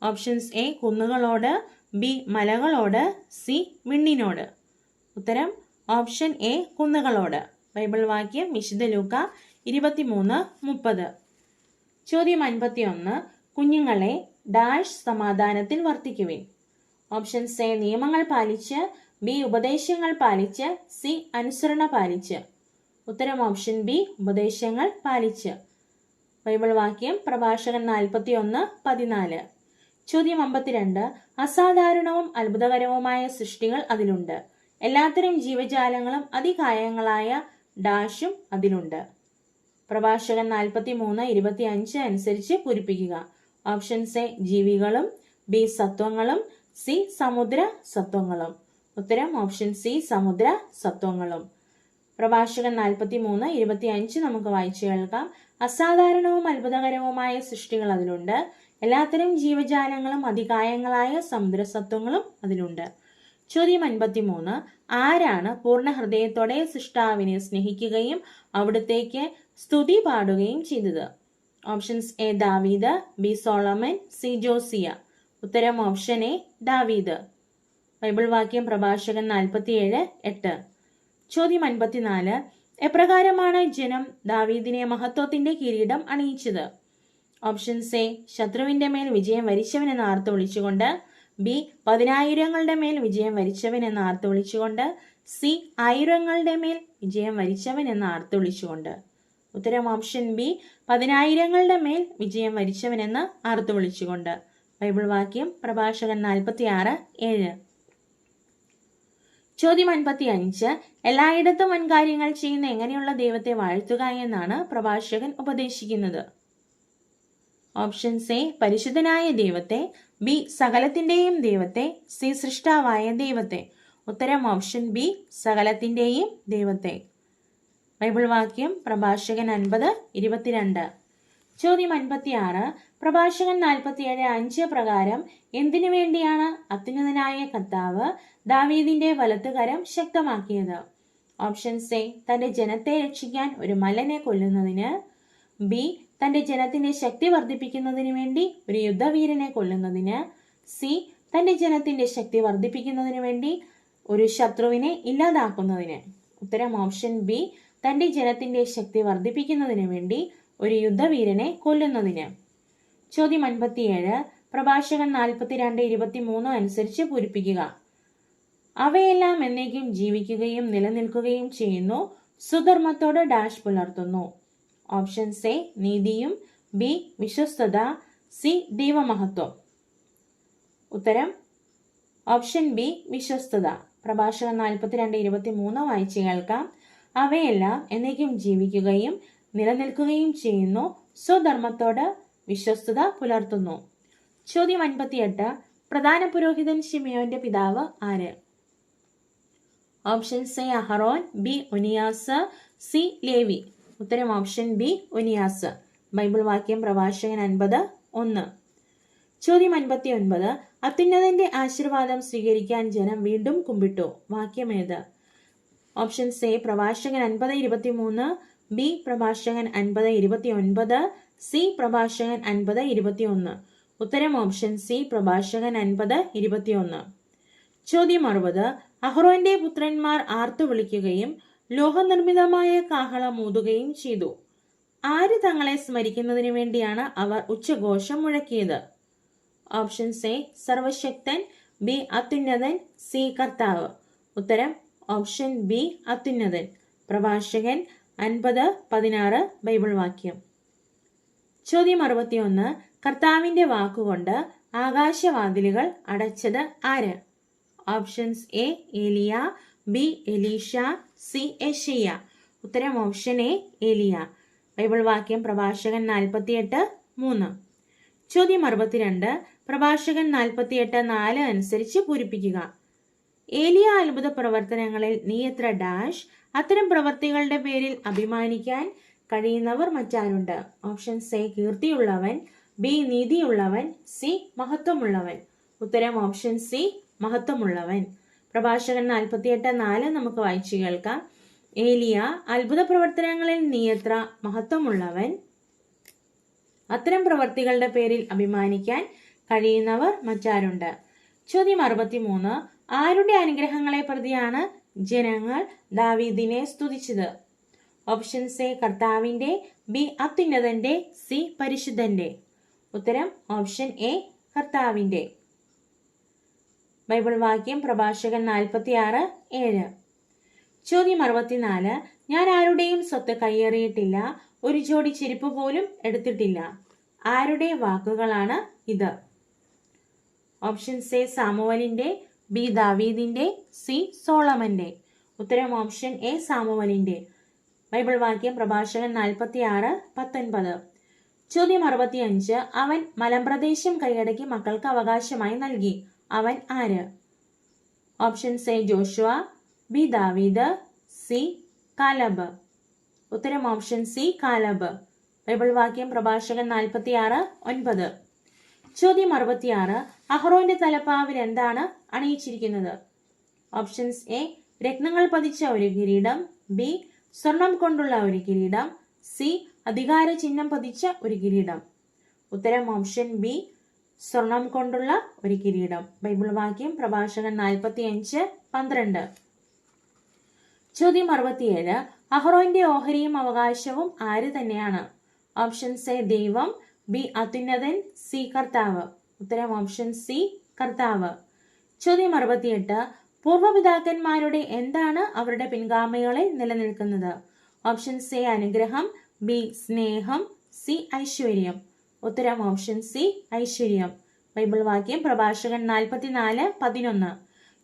ഓപ്ഷൻസ് എ കുന്നുകളോട്, ബി മലകളോട്, സി വിണ്ണിനോട്. ഉത്തരം ഓപ്ഷൻ എ കുന്നുകളോട്. ബൈബിൾ വാക്യം വിശുദ്ധ ലൂക്ക 23:30. ചോദ്യം 51. കുഞ്ഞുങ്ങളെ ഡാഷ് സമാധാനത്തിൽ വർത്തിക്കുവിൻ. ഓപ്ഷൻസ് എ നിയമങ്ങൾ പാലിച്ച്, ബി ഉപദേശങ്ങൾ പാലിച്ച്, സി അനുസരണ പാലിച്ച്. ഉത്തരം ഓപ്ഷൻ ബി ഉപദേശങ്ങൾ പാലിച്ച്. ബൈബിൾ വാക്യം പ്രഭാഷകൻ 41:14. ചോദ്യം 52. അസാധാരണവും അത്ഭുതകരവുമായ സൃഷ്ടികൾ അതിലുണ്ട്. എല്ലാത്തരം ജീവജാലങ്ങളും അതികായങ്ങളായ ഡാഷും അതിലുണ്ട്. പ്രഭാഷകൻ 43:25 അനുസരിച്ച് പൂരിപ്പിക്കുക. ഓപ്ഷൻസ് എ ജീവികളും, ബി സത്വങ്ങളും, സി സമുദ്ര സത്വങ്ങളും. ഉത്തരം ഓപ്ഷൻ സി സമുദ്ര സത്വങ്ങളും. പ്രഭാഷകൻ 43:25 നമുക്ക് വായിച്ചു കേൾക്കാം. അസാധാരണവും അത്ഭുതകരവുമായ സൃഷ്ടികൾ അതിലുണ്ട്. എല്ലാത്തരം ജീവജാലങ്ങളും അതികായങ്ങളായ സമുദ്രസത്വങ്ങളും അതിലുണ്ട്. ചോദ്യം 53. ആരാണ് പൂർണ്ണ ഹൃദയത്തോടെ സൃഷ്ടാവിനെ സ്നേഹിക്കുകയും അവിടുത്തേക്ക് സ്തുതി പാടുകയും ചെയ്തത്? ഓപ്ഷൻസ് എ ദാവീദ്, ബി സോളമൻ, സി ജോസിയ. ഉത്തരം ഓപ്ഷൻ എ ദാവീദ്. ബൈബിൾ വാക്യം പ്രഭാഷകൻ 47:8. ചോദ്യം 54. എപ്രകാരമാണ് ജനം ദാവീദിനെ മഹത്വത്തിന്റെ കിരീടം അണിയിച്ചത്? ഓപ്ഷൻസ് എ ശത്രുവിന്റെ മേൽ വിജയം വരിച്ചവൻ എന്ന് ആർത്തു വിളിച്ചുകൊണ്ട്, ബി 10,000ങ്ങളുടെ മേൽ വിജയം വരിച്ചവൻ എന്ന് ആർത്തു വിളിച്ചുകൊണ്ട്, സി 1000ങ്ങളുടെ മേൽ വിജയം വരിച്ചവൻ എന്ന് ആർത്തു വിളിച്ചുകൊണ്ട്. ഉത്തരം ഓപ്ഷൻ ബി 10,000ങ്ങളുടെ മേൽ വിജയം വരിച്ചവൻ എന്ന് ആർത്തു വിളിച്ചുകൊണ്ട്. ബൈബിൾ വാക്യം പ്രഭാഷകൻ 46:7. ചോദ്യം 55. എല്ലായിടത്തും വൻകാര്യങ്ങൾ ചെയ്യുന്ന എങ്ങനെയുള്ള ദൈവത്തെ വാഴ്ത്തുക എന്നാണ് പ്രഭാഷകൻ ഉപദേശിക്കുന്നത്? ഓപ്ഷൻസ് എ പരിശുദ്ധനായ ദൈവത്തെ, ബി സകലത്തിന്റെയും ദൈവത്തെ, സി സൃഷ്ടാവായ ദൈവത്തെ. ഉത്തരം ഓപ്ഷൻ ബി സകലത്തിന്റെയും ദൈവത്തെ. ബൈബിൾ വാക്യം പ്രഭാഷകൻ 50:22. ചോദ്യം 56. പ്രഭാഷകൻ 47:5 പ്രകാരം എന്തിനു വേണ്ടിയാണ് അത്യുന്നതനായ കർത്താവ് ദാവീദിന്റെ വലത്തുകരം ശക്തമാക്കിയത്? ഓപ്ഷൻസ് എ തന്റെ ജനത്തെ രക്ഷിക്കാൻ ഒരു മല്ലനെ കൊല്ലുന്നതിന്, ബി തന്റെ ജനത്തിന്റെ ശക്തി വർദ്ധിപ്പിക്കുന്നതിന് വേണ്ടി ഒരു യുദ്ധവീരനെ കൊല്ലുന്നതിന്, സി തന്റെ ജനത്തിന്റെ ശക്തി വർദ്ധിപ്പിക്കുന്നതിന് വേണ്ടി ഒരു ശത്രുവിനെ ഇല്ലാതാക്കുന്നതിന്. ഉത്തരം ഓപ്ഷൻ ബി തന്റെ ജനത്തിന്റെ ശക്തി വർദ്ധിപ്പിക്കുന്നതിന് വേണ്ടി ഒരു യുദ്ധവീരനെ കൊല്ലുന്നതിന്. ചോദ്യം 57. പ്രഭാഷകൻ 42:23 അനുസരിച്ച് പൂരിപ്പിക്കുക. അവയെല്ലാം എന്നേക്കും ജീവിക്കുകയും നിലനിൽക്കുകയും ചെയ്യുന്നു, സുധർമ്മത്തോട് ഡാഷ് പുലർത്തുന്നു. ഓപ്ഷൻസ് എ നീതിയും, ബി വിശ്വസ്തത, സി ദൈവമഹത്വം. ഉത്തരം ഓപ്ഷൻ ബി വിശ്വസ്തത. പ്രഭാഷകൻ 42:23 വായിച്ചു കേൾക്കാം. അവയെല്ലാം എന്നേക്കും ജീവിക്കുകയും നിലനിൽക്കുകയും ചെയ്യുന്നു, സ്വധർമ്മത്തോട് വിശ്വസ്തത പുലർത്തുന്നു. ചോദ്യം 58. പ്രധാന പുരോഹിതൻ ശിമിയോന്റെ പിതാവ് ആര്? ഓപ്ഷൻസ് എ അഹറോൻ, ബി ഒനിയാസ്, സി ലേവി. ഉത്തരം ഓപ്ഷൻ ബി ഒനിയാസ്. ബൈബിൾ വാക്യം പ്രഭാഷകൻ 50:1. ചോദ്യം 59. അത്യുന്നതന്റെ ആശീർവാദം സ്വീകരിക്കാൻ ജനം വീണ്ടും കുമ്പിട്ടു. വാക്യമേത്? ഓപ്ഷൻസ് എ പ്രഭാഷകൻ 50:23, ബി പ്രഭാഷകൻ 50:29, സി പ്രഭാഷകൻ 50:21. ഉത്തരം ഓപ്ഷൻ സി പ്രഭാഷകൻ 50:21. ചോദ്യം 60. അഹ്റോന്റെ പുത്രന്മാർ ആർത്തു വിളിക്കുകയും ലോഹനിർമ്മിതമായ കാഹളം ഊതുകയും ചെയ്തു. ആര് തങ്ങളെ സ്മരിക്കുന്നതിന് വേണ്ടിയാണ് അവർ ഉച്ചഘോഷം മുഴക്കിയത്? ഓപ്ഷൻസ് എ സർവശക്തൻ, ബി അത്യുന്നതൻ, സി കർത്താവ്. ഉത്തരം ഓപ്ഷൻ ബി അത്യുന്നതൻ. പ്രഭാഷകൻ 50:16 ബൈബിൾ വാക്യം. ചോദ്യം 61. കർത്താവിന്റെ വാക്കുകൊണ്ട് ആകാശവാതിലുകൾ അടച്ചത് ആര്? ഓപ്ഷൻസ് എ ഏലിയ, ബി എലീഷ, സി യെശയ്യ. ഉത്തരം ഓപ്ഷൻ എ ഏലിയ. ബൈബിൾ വാക്യം പ്രഭാഷകൻ 48:3. ചോദ്യം 62. പ്രഭാഷകൻ 48:4 അനുസരിച്ച് പൂരിപ്പിക്കുക. ഏലിയ അത്ഭുത പ്രവർത്തനങ്ങളിൽ നീ എത്ര ഡാഷ്? അത്തരം പ്രവർത്തികളുടെ പേരിൽ അഭിമാനിക്കാൻ കഴിയുന്നവർ മറ്റാരുണ്ട്? ഓപ്ഷൻസ് എ കീർത്തിയുള്ളവൻ, ബി നീതിയുള്ളവൻ, സി മഹത്വമുള്ളവൻ. ഉത്തരം ഓപ്ഷൻ സി മഹത്വമുള്ളവൻ. പ്രഭാഷകൻ 48:4 നമുക്ക് വായിച്ചു കേൾക്കാം. ഏലിയ അത്ഭുത പ്രവർത്തനങ്ങളിൽ നീ എത്ര മഹത്വമുള്ളവൻ, അത്തരം പ്രവർത്തികളുടെ പേരിൽ അഭിമാനിക്കാൻ കഴിയുന്നവർ മറ്റാരുണ്ട്? ചോദ്യം 63. ആരുടെ അനുഗ്രഹങ്ങളെ പ്രതിയാണ് ജനങ്ങൾ ദാവീദിനെ സ്തുതിച്ചത്? ഓപ്ഷൻസ് എ കർത്താവിന്റെ, ബി അത്യുന്നതന്റെ, സി പരിശുദ്ധന്റെ. ഉത്തരം ഓപ്ഷൻ എ കർത്താവിന്റെ. ബൈബിൾ വാക്യം പ്രഭാഷകൻ 46:7. ചോദ്യം 64. ഞാൻ ആരുടെയും സ്വത്ത് കയ്യേറിയിട്ടില്ല, ഒരു ജോഡി ചെരുപ്പ് പോലും എടുത്തിട്ടില്ല. ആരുടെ വാക്കുകളാണ് ഇത്? ഓപ്ഷൻസ് എ സാമുവലിന്റെ, ബി ദാവീദിന്റെ, സി സോളമന്റെ. ഉത്തരം ഓപ്ഷൻ എ സാമുവലിന്റെ. ബൈബിൾ വാക്യം പ്രഭാഷകൻ 46:19. ചോദ്യം 65. അവൻ മലമ്പ്രദേശം കൈയടക്കി മക്കൾക്ക് അവകാശമായി നൽകി. അവൻ ആര്? ഓപ്ഷൻസ് എ ജോഷുവ, ബി ദാവീദ്, സി കാലബ്. ഉത്തരം ഓപ്ഷൻ സി കാലബ്. ബൈബിൾ വാക്യം പ്രഭാഷകൻ 46:9. ചോദ്യം 66. അഹ്റോന്റെ തലപ്പാവിൽ എന്താണ് അണിയിച്ചിരിക്കുന്നത്? ഓപ്ഷൻസ് എ രത്നങ്ങൾ പതിച്ച ഒരു കിരീടം, ബി സ്വർണം കൊണ്ടുള്ള ഒരു കിരീടം, സി അധികാര ചിഹ്നം പതിച്ച ഒരു കിരീടം. ഉത്തരം ഓപ്ഷൻ ബി സ്വർണം കൊണ്ടുള്ള ഒരു കിരീടം. ബൈബിൾ വാക്യം പ്രഭാഷകൻ 45:12. ചോദ്യം 67. അഹ്റോന്റെ ഓഹരിയും അവകാശവും ആര് തന്നെയാണ്? ഓപ്ഷൻസ് എ ദൈവം, ബി അത്യുന്നതൻ, സി കർത്താവ്. ഉത്തരം ഓപ്ഷൻ സി കർത്താവ്. ചോദ്യം 68. പൂർവ്വപിതാക്കന്മാരുടെ എന്താണ് അവരുടെ പിൻഗാമികളിൽ നിലനിൽക്കുന്നത്? ഓപ്ഷൻസ് എ അനുഗ്രഹം, ബി സ്നേഹം, സി ഐശ്വര്യം. ഉത്തരം ഓപ്ഷൻ സി ഐശ്വര്യം. ബൈബിൾ വാക്യം പ്രഭാഷകൻ 44:11.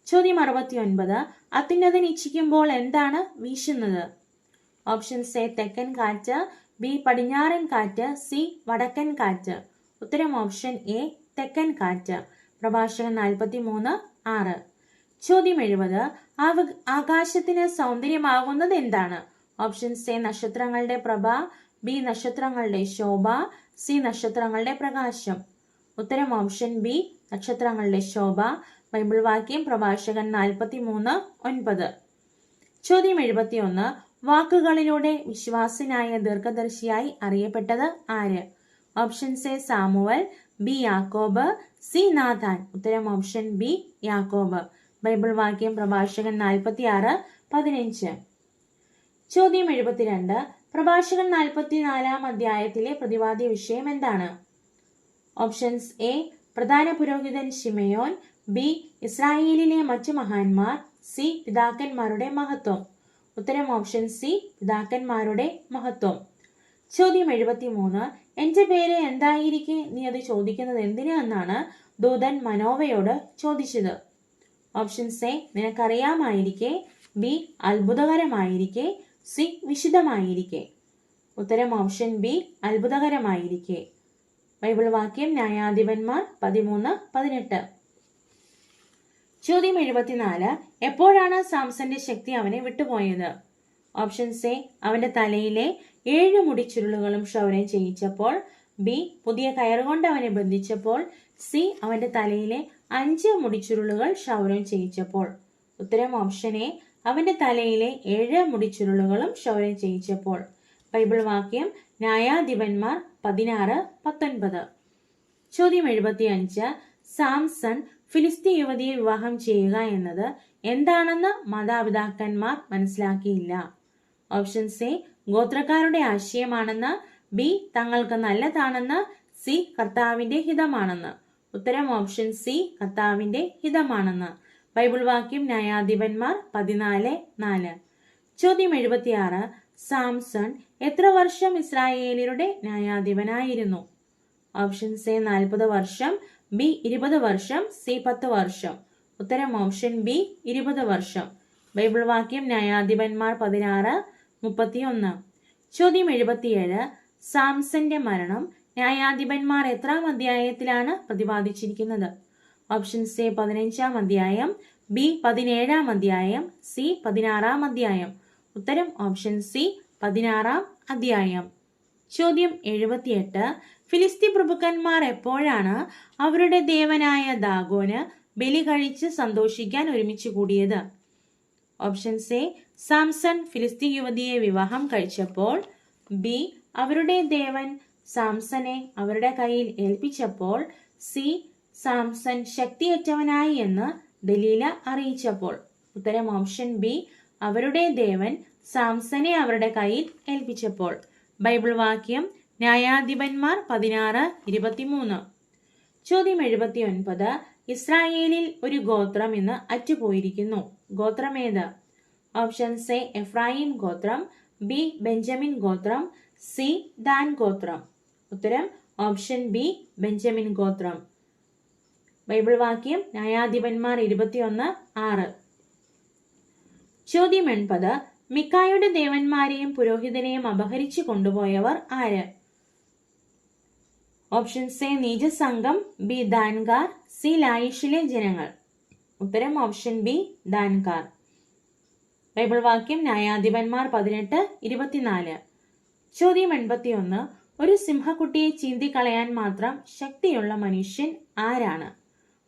ചോദ്യം 69. അത്യുന്നതൻ ഇച്ഛിക്കുമ്പോൾ എന്താണ് വീശുന്നത്? ഓപ്ഷൻസ് എ തെക്കൻ കാറ്റ്, ബി പടിഞ്ഞാറൻ കാറ്റ്, സി വടക്കൻ കാറ്റ്. ഉത്തരം ഓപ്ഷൻ എ തെക്കൻ കാറ്റ്. പ്രഭാഷകൻ 43:6. ചോദ്യം 70. ആകാശത്തിന് സൗന്ദര്യമാകുന്നത് എന്താണ്? ഓപ്ഷൻസ് എ നക്ഷത്രങ്ങളുടെ പ്രഭ, ബി നക്ഷത്രങ്ങളുടെ ശോഭ, സി നക്ഷത്രങ്ങളുടെ പ്രകാശം. ഉത്തരം ഓപ്ഷൻ ബി നക്ഷത്രങ്ങളുടെ ശോഭ. ബൈബിൾ വാക്യം പ്രഭാഷകൻ 43:9. ചോദ്യം 71. വാക്കുകളിലൂടെ വിശ്വാസനായ ദീർഘദർശിയായി അറിയപ്പെട്ടത് ആര്? ഓപ്ഷൻസ് എ സാമുവൽ, ബി യാക്കോബ്, സി നാഥാൻ. ഉത്തരം ഓപ്ഷൻ ബി യാക്കോബ്. ബൈബിൾ വാക്യം പ്രഭാഷകൻ 46:15. ചോദ്യം 72. പ്രഭാഷകൻ 44 അധ്യായത്തിലെ പ്രതിപാദ്യ വിഷയം എന്താണ്? ഓപ്ഷൻസ് എ പ്രധാന പുരോഹിതൻ ശിമയോൻ, ബി ഇസ്രായേലിലെ മറ്റു മഹാന്മാർ, സി പിതാക്കന്മാരുടെ മഹത്വം. ഉത്തരം ഓപ്ഷൻ സി പിതാക്കന്മാരുടെ മഹത്വം. ചോദ്യം 73. എന്റെ പേര് എന്തായിരിക്കെ നീ അത് ചോദിക്കുന്നത് എന്തിന് എന്നാണ് ദൂതൻ മനോവയോട് ചോദിച്ചത്? ഓപ്ഷൻസ് എ നിനക്കറിയാമായിരിക്കെ, ബി അത്ഭുതകരമായിരിക്കെ, സി വിശുദ്ധമായിരിക്കെ. ഉത്തരം ഓപ്ഷൻ ബി അത്ഭുതകരമായിരിക്കെ. ബൈബിൾ വാക്യം ന്യായാധിപന്മാർ 13:18. ചോദ്യം 74. എപ്പോഴാണ് സാംസന്റെ ശക്തി അവനെ വിട്ടുപോയത്? ഓപ്ഷൻസ് എ അവന്റെ തലയിലെ 7 മുടിച്ചുരുളുകളും ക്ഷൗരം ചെയ്യിച്ചപ്പോൾ, ബി പുതിയ കയറുകൊണ്ട് അവനെ ബന്ധിച്ചപ്പോൾ, സി അവന്റെ തലയിലെ 5 മുടിച്ചുരുളുകൾ ക്ഷൗരം ചെയ്യിച്ചപ്പോൾ. ഉത്തരം ഓപ്ഷൻ എ അവന്റെ തലയിലെ 7 മുടിച്ചുരുളുകളും ക്ഷൗരം ചെയ്യിച്ചപ്പോൾ. ബൈബിൾ വാക്യം ന്യായാധിപന്മാർ 16:19. ചോദ്യം 75. സാംസൺ ഫിലിസ്തീ യുവതിയെ വിവാഹം ചെയ്യുക എന്നത് എന്താണെന്ന് മാതാപിതാക്കന്മാർ മനസ്സിലാക്കിയില്ല. ഓപ്ഷൻസ് എ ഗോത്രക്കാരുടെ ആശയമാണെന്ന്, ബി തങ്ങൾക്ക് നല്ലതാണെന്ന്, സി കർത്താവിന്റെ ഹിതമാണെന്ന്. ഉത്തരം ഓപ്ഷൻ സി കർത്താവിന്റെ ഹിതമാണെന്ന്. ബൈബിൾ വാക്യം ന്യായാധിപന്മാർ 14:4. ചോദ്യം 76. സാംസൺ എത്ര വർഷം ഇസ്രായേലിയരുടെ ന്യായാധിപനായിരുന്നു? ഓപ്ഷൻസ് എ 40 വർഷം, ബി 20 വർഷം, സി 10 വർഷം. ഉത്തരം ഓപ്ഷൻ ബി 20 വർഷം. ബൈബിൾ വാക്യം ന്യായാധിപന്മാർ 16:31. ചോദ്യം 77. സാംസന്റെ മരണം ന്യായാധിപന്മാർ എത്രാം അധ്യായത്തിലാണ് പ്രതിപാദിച്ചിരിക്കുന്നത്? ഓപ്ഷൻസ് എ 15-ാം അധ്യായം, ബി 17-ാം അധ്യായം, സി 16-ാം അധ്യായം. ഉത്തരം ഓപ്ഷൻ സി 16-ാം അധ്യായം. ചോദ്യം 78. ഫിലിസ്തീൻ പ്രഭുക്കന്മാർ എപ്പോഴാണ് അവരുടെ ദേവനായ ദാഗോന് ബലി കഴിച്ച് സന്തോഷിക്കാൻ ഒരുമിച്ച് കൂടിയത്? ഓപ്ഷൻസ് എ സാംസൺ ഫിലിസ്തീൻ യുവതിയെ വിവാഹം കഴിച്ചപ്പോൾ, ബി അവരുടെ ദേവൻ സാംസനെ അവരുടെ കയ്യിൽ ഏൽപ്പിച്ചപ്പോൾ, സി സാംസൺ ശക്തിയേറ്റവനായി എന്ന് ദലീല അറിയിച്ചപ്പോൾ. ഉത്തരം ഓപ്ഷൻ ബി അവരുടെ ദേവൻ സാംസനെ അവരുടെ കയ്യിൽ ഏൽപ്പിച്ചപ്പോൾ. ബൈബിൾ വാക്യം ന്യായാധിപന്മാർ 16:23. ചോദ്യം 79. ഇസ്രായേലിൽ ഒരു ഗോത്രം ഇന്ന് അറ്റുപോയിരിക്കുന്നു. ഗോത്രം ഏത്? ഓപ്ഷൻസ് എ എഫ്രായിം ഗോത്രം, ബി ബെഞ്ചമിൻ ഗോത്രം, സി ദാൻ ഗോത്രം. ഉത്തരം ഓപ്ഷൻ ബി ബെഞ്ചമിൻ ഗോത്രം. ബൈബിൾ വാക്യം ന്യായാധിപന്മാർ 21:6. ചോദ്യം 80. മിക്കായുടെ ദേവന്മാരെയും പുരോഹിതനെയും അപഹരിച്ചു കൊണ്ടുപോയവർ ആര്? ഓപ്ഷൻസ് എ നീചസംഘം, ബി ദാൻകാർ, സി ലായിഷിലെ ജനങ്ങൾ. ഉത്തരം ഓപ്ഷൻ ബി ദാൻകാർ. ബൈബിൾ വാക്യം ന്യായാധിപന്മാർ 18:24. ചോദ്യം 81. ഒരു സിംഹക്കുട്ടിയെ ചീന്തിക്കളയാൻ മാത്രം ശക്തിയുള്ള മനുഷ്യൻ ആരാണ്?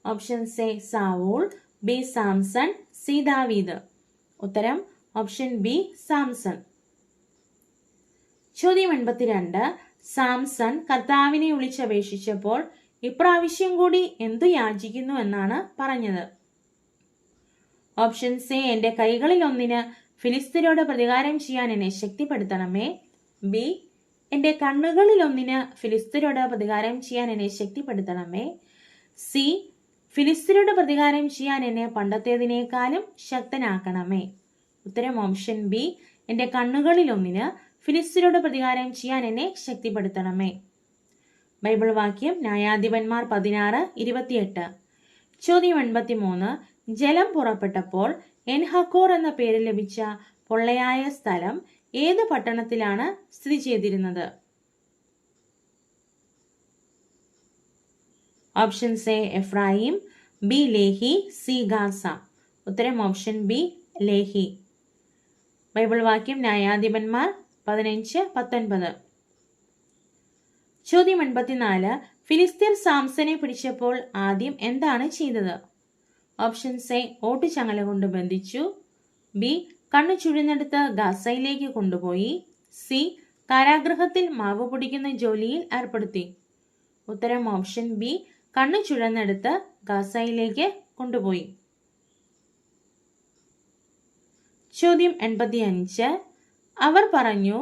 Option A Saul, B Samson, C ദാവീദ്. ഉത്തരം ഓപ്ഷൻ ബി സാംസൺ. ചോദ്യം 82. സാംസൺ കർത്താവിനെ വിളിച്ചപേക്ഷിച്ചപ്പോൾ ഇപ്രാവശ്യം കൂടി എന്തു യാചിക്കുന്നു എന്നാണ് പറഞ്ഞത്? ഓപ്ഷൻ എ എന്റെ കൈകളിൽ ഒന്നിന് ഫിലിസ്തീനോട് പ്രതികാരം ചെയ്യാൻ എന്നെ ശക്തിപ്പെടുത്തണമേ. ബി എന്റെ കണ്ണുകളിൽ ഒന്നിന് ഫിലിസ്തീനോട് പ്രതികാരം ചെയ്യാൻ എന്നെ ശക്തിപ്പെടുത്തണമേ. സി ഫിലിസ്തീനോട് പ്രതികാരം ചെയ്യാൻ എന്നെ പണ്ടത്തേതിനേക്കാളും ശക്തനാക്കണമേ. ഉത്തരം ഓപ്ഷൻ ബി എന്റെ കണ്ണുകളിൽ ഒന്നിന് ഫിലിസ്തീനോട് പ്രതികാരം ചെയ്യാൻ എന്നെ ശക്തിപ്പെടുത്തണമേ. ബൈബിൾ വാക്യം ന്യായാധിപന്മാർ 16:28. ചോദ്യം 83. ജലം പുറപ്പെട്ടപ്പോൾ എൻഹക്കോർ എന്ന പേര് ലഭിച്ച പൊള്ളയായ സ്ഥലം ഏത് പട്ടണത്തിലാണ് സ്ഥിതി ചെയ്തിരുന്നത്? Option A Ephraim, B Leahy, C Gaza. ഉത്തരം ഓപ്ഷൻ ബി ലേഹി. ബൈബിൾ വാക്യം ന്യായാധിപന്മാർ 15:19. ചോദ്യം 84. ഫിലിസ്തീർ സാംസനെ പിടിച്ചപ്പോൾ ആദ്യം എന്താണ് ചെയ്തത്? ഓപ്ഷൻ എ ഓട്ടുചങ്ങല കൊണ്ട് ബന്ധിച്ചു, ബി കണ്ണു ചുഴിഞ്ഞെടുത്ത് ഗാസയിലേക്ക് കൊണ്ടുപോയി, സി കാരാഗൃഹത്തിൽ മാവ് പൊടിക്കുന്ന ജോലിയിൽ ഏർപ്പെടുത്തി. ഉത്തരം ഓപ്ഷൻ ബി കണ്ണു ചുഴന്നെടുത്ത് ഗാസയിലേക്ക് കൊണ്ടുപോയി. ചോദ്യം 85. അവർ പറഞ്ഞു,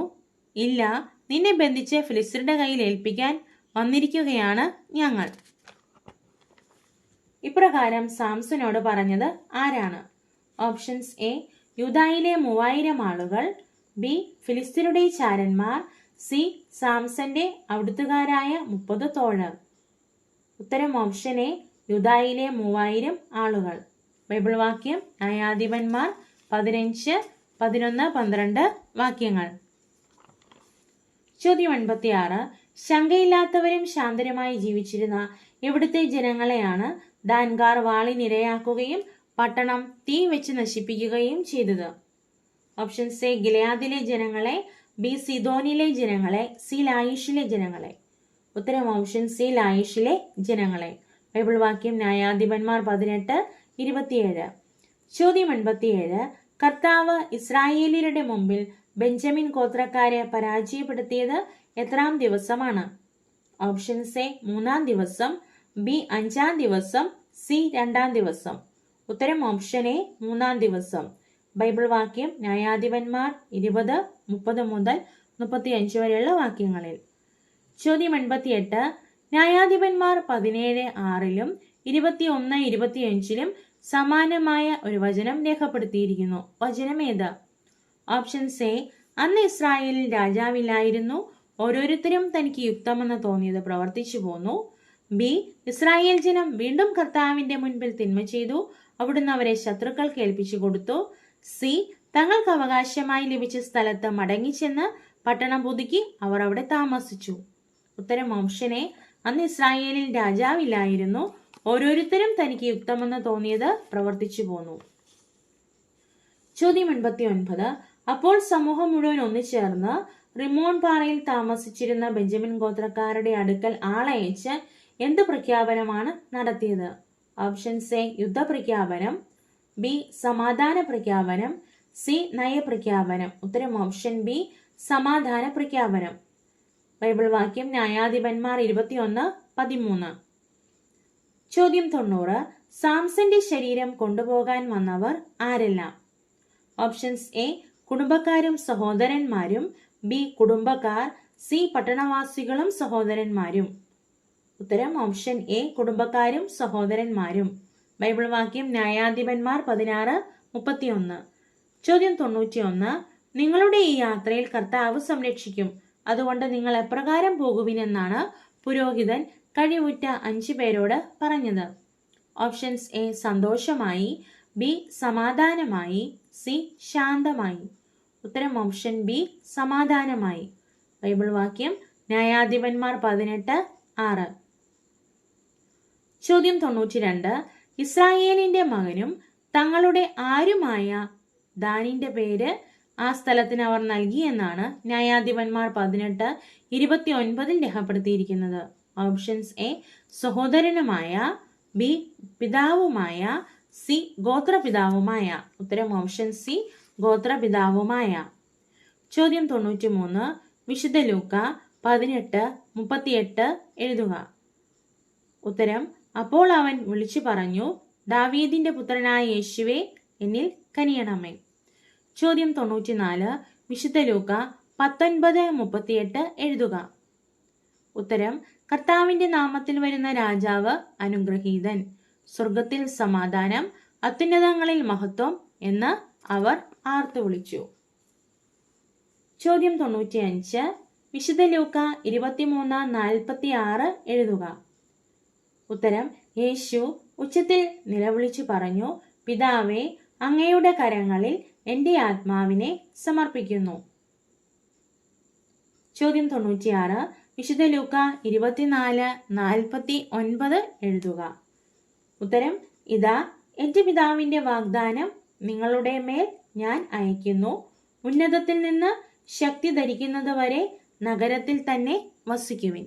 ഇല്ല, നിന്നെ ബന്ധിച്ച് ഫിലിസ്തീരുടെ കയ്യിൽ ഏൽപ്പിക്കാൻ വന്നിരിക്കുകയാണ് ഞങ്ങൾ. ഇപ്രകാരം സാംസനോട് പറഞ്ഞത് ആരാണ്? ഓപ്ഷൻസ് എ യൂദായിലെ 3000 ആളുകൾ, ബി ഫിലിസ്തീനയുടെ ചാരന്മാർ, സി സാംസന്റെ അവിടുത്തുകാരായ 30 തോഴർ. ഉത്തരം ഓപ്ഷൻ എ യൂദായിലെ 3000 ആളുകൾ. ബൈബിൾ വാക്യം ന്യായാധിപന്മാർ 15, 11, 12 വാക്യങ്ങൾ. ചോദ്യം 86. ശങ്കയില്ലാത്തവരും ശാന്തരുമായി ജീവിച്ചിരുന്ന ഇവിടുത്തെ ജനങ്ങളെയാണ് ദാൻകാർ വാളിനിരയാക്കുകയും പട്ടണം തീ വെച്ച് നശിപ്പിക്കുകയും ചെയ്തത്? ഓപ്ഷൻ എ ഗിലെയാദിലെ ജനങ്ങളെ, ബി സിദോനിലെ ജനങ്ങളെ, സി ലായിഷിലെ ജനങ്ങളെ. ഉത്തരം ഓപ്ഷൻ സി ലായിഷിലെ ജനങ്ങളെ. ബൈബിൾ വാക്യം ന്യായാധിപന്മാർ 18:27. ചോദ്യം 87. കർത്താവ് ഇസ്രായേലിയരുടെ മുമ്പിൽ ബെഞ്ചമിൻ ഗോത്രക്കാരെ പരാജയപ്പെടുത്തിയത് എത്രാം ദിവസമാണ്? ഓപ്ഷൻ എ 3-ാം ദിവസം, ബി 5-ാം ദിവസം, സി 2-ാം ദിവസം. ഉത്തരം ഓപ്ഷൻ എ 3-ാം ദിവസം. ബൈബിൾ വാക്യം ന്യായാധിപന്മാർ 20:30 മുതൽ 35 വരെയുള്ള വാക്യങ്ങളിൽ. ചോദ്യം 88. ന്യായാധിപന്മാർ 17:6 21:25 സമാനമായ ഒരു വചനം രേഖപ്പെടുത്തിയിരിക്കുന്നു. വചനം ഏത്? ഓപ്ഷൻ എ അന്ന് ഇസ്രായേലിൽ രാജാവില്ലായിരുന്നു, ഓരോരുത്തരും തനിക്ക് യുക്തമെന്ന് തോന്നിയത് പ്രവർത്തിച്ചു പോന്നു. ബി ഇസ്രായേൽ ജനം വീണ്ടും കർത്താവിന്റെ മുൻപിൽ തിന്മ ചെയ്തു, അവിടുന്ന് അവരെ ശത്രുക്കൾക്ക് ഏൽപ്പിച്ചു കൊടുത്തു. സി തങ്ങൾക്ക് അവകാശമായി ലഭിച്ച സ്ഥലത്ത് മടങ്ങിച്ചെന്ന് പട്ടണം പുതുക്കി അവർ അവിടെ താമസിച്ചു. ഉത്തരം ഓപ്ഷൻ എ അന്ന് ഇസ്രായേലിൽ രാജാവില്ലായിരുന്നു, ഓരോരുത്തരും തനിക്ക് യുക്തമെന്ന് തോന്നിയത് പ്രവർത്തിച്ചു പോന്നു. ചോദ്യം 89. അപ്പോൾ സമൂഹം മുഴുവൻ ഒന്നുചേർന്ന് റിമോൺ പാറയിൽ താമസിച്ചിരുന്ന ബെഞ്ചമിൻ ഗോത്രക്കാരുടെ അടുക്കൽ ആളയച്ച് എന്ത് പ്രഖ്യാപനമാണ് നടത്തിയത്? ഓപ്ഷൻ എ യുദ്ധപ്രഖ്യാപനം, ബി സമാധാന പ്രഖ്യാപനം, സി നയപ്രഖ്യാപനം. ഉത്തരം ഓപ്ഷൻ ബി സമാധാന പ്രഖ്യാപനം. ബൈബിൾ വാക്യം ന്യായാധിപന്മാർ 21:13. ചോദ്യം 90. സാംസന്റെ ശരീരം കൊണ്ടുപോകാൻ വന്നവർ ആരെല്ലാം? ഓപ്ഷൻസ് എ കുടുംബക്കാരും സഹോദരന്മാരും, ബി കുടുംബക്കാർ, സി പട്ടണവാസികളും സഹോദരന്മാരും. ഉത്തരം ഓപ്ഷൻ എ കുടുംബക്കാരും സഹോദരന്മാരും. ബൈബിൾ വാക്യം ന്യായാധിപന്മാർ 16:31. ചോദ്യം 91. നിങ്ങളുടെ ഈ യാത്രയിൽ കർത്താവ് സംരക്ഷിക്കും, അതുകൊണ്ട് നിങ്ങൾ എപ്രകാരം പോകുവിനെന്നാണ് പുരോഹിതൻ കഴിവുറ്റ 5 പേരോട് പറഞ്ഞത്? ഓപ്ഷൻസ് എ സന്തോഷമായി, ബി സമാധാനമായി, സി ശാന്തമായി. ഉത്തരം ഓപ്ഷൻ ബി സമാധാനമായി. ബൈബിൾ വാക്യം ന്യായാധിപന്മാർ 18:6. ചോദ്യം 92. ഇസ്രായേലിന്റെ മകനും തങ്ങളുടെ ആരുമായ ദാനിന്റെ പേര് ആ സ്ഥലത്തിന് അവർ നൽകി എന്നാണ് ന്യായാധിപന്മാർ 18:29 രേഖപ്പെടുത്തിയിരിക്കുന്നത്. ഓപ്ഷൻസ്: എ സഹോദരനുമായ, ബി പിതാവുമായ, സി ഗോത്രപിതാവുമായ. ഉത്തരം ഓപ്ഷൻ സി ഗോത്രപിതാവുമായ. ചോദ്യം 93. വിശുദ്ധ ലൂക്ക 18:38 എഴുതുക. ഉത്തരം: അപ്പോൾ അവൻ വിളിച്ചു പറഞ്ഞു, ദാവീദിന്റെ പുത്രനായ യേശുവേ, എന്നിൽ കനിയണമേ. ചോദ്യം 94. വിശുദ്ധ ലൂക്ക 19:38 എഴുതുക. ഉത്തരം: കർത്താവിന്റെ നാമത്തിൽ വരുന്ന രാജാവ് അനുഗ്രഹീതൻ, സ്വർഗത്തിൽ സമാധാനം, അത്യുന്നതങ്ങളിൽ മഹത്വം എന്ന് അവർ ആർത്തു വിളിച്ചു. ചോദ്യം 95. വിശുദ്ധ ലൂക്ക 23:46 എഴുതുക. ഉത്തരം: യേശു ഉച്ചത്തിൽ നിലവിളിച്ചു പറഞ്ഞു, പിതാവേ, അങ്ങയുടെ കരങ്ങളിൽ എന്റെ ആത്മാവിനെ സമർപ്പിക്കുന്നു. ചോദ്യം 96. വിശുദ്ധ ലൂക്ക 24:49 എഴുതുക. ഉത്തരം: ഇതാ എന്റെ പിതാവിന്റെ വാഗ്ദാനം നിങ്ങളുടെ മേൽ ഞാൻ അയക്കുന്നു. ഉന്നതത്തിൽ നിന്ന് ശക്തി ധരിക്കുന്നത് വരെ നഗരത്തിൽ തന്നെ വസിക്കുവിൻ.